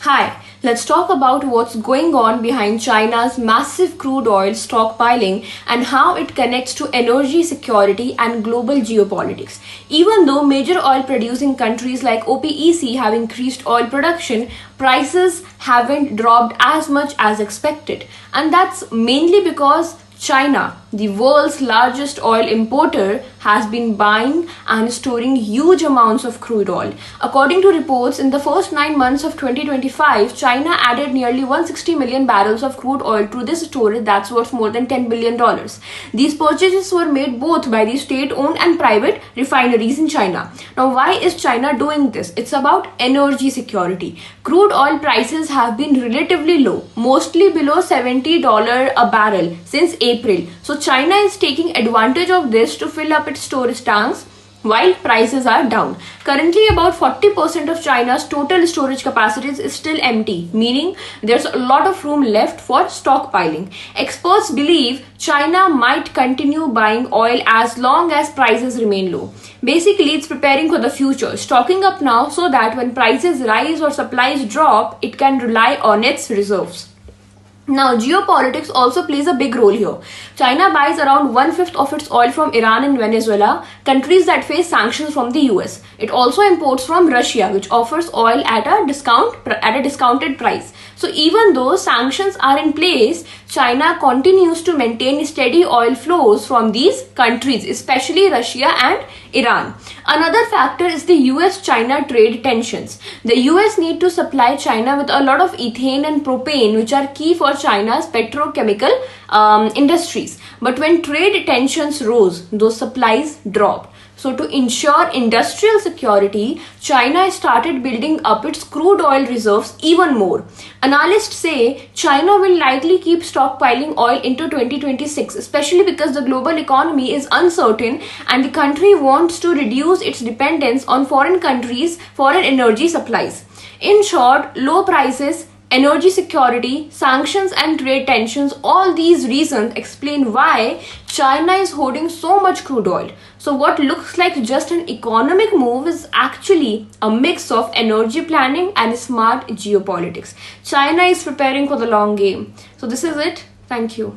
Hi, let's talk about what's going on behind China's massive crude oil stockpiling and how it connects to energy security and global geopolitics. Even though major oil producing countries like OPEC have increased oil production, prices haven't dropped as much as expected. And that's mainly because China, the world's largest oil importer, has been buying and storing huge amounts of crude oil. According to reports, in the first 9 months of 2025, China added nearly 160 million barrels of crude oil to this storage that's worth more than $10 billion. These purchases were made both by the state-owned and private refineries in China. Now, why is China doing this? It's about energy security. Crude oil prices have been relatively low, mostly below $70 a barrel since April. So China is taking advantage of this to fill up its storage tanks while prices are down. Currently, about 40% of China's total storage capacities is still empty, meaning there's a lot of room left for stockpiling. Experts believe China might continue buying oil as long as prices remain low. Basically, it's preparing for the future, stocking up now so that when prices rise or supplies drop, it can rely on its reserves. Now, geopolitics also plays a big role here. China buys around 1/5 of its oil from Iran and Venezuela, countries that face sanctions from the US. It also imports from Russia, which offers oil at a discounted price. So even though sanctions are in place, China continues to maintain steady oil flows from these countries, especially Russia and Iran. Another factor is the US-China trade tensions. The US need to supply China with a lot of ethane and propane, which are key for China's petrochemical industries. But when trade tensions rose, those supplies dropped. So to ensure industrial security, China started building up its crude oil reserves even more. Analysts say China will likely keep stockpiling oil into 2026, especially because the global economy is uncertain and the country wants to reduce its dependence on foreign countries' foreign energy supplies. In short, low prices, energy security, sanctions and trade tensions, all these reasons explain why China is hoarding so much crude oil. So what looks like just an economic move is actually a mix of energy planning and smart geopolitics. China is preparing for the long game. So this is it. Thank you.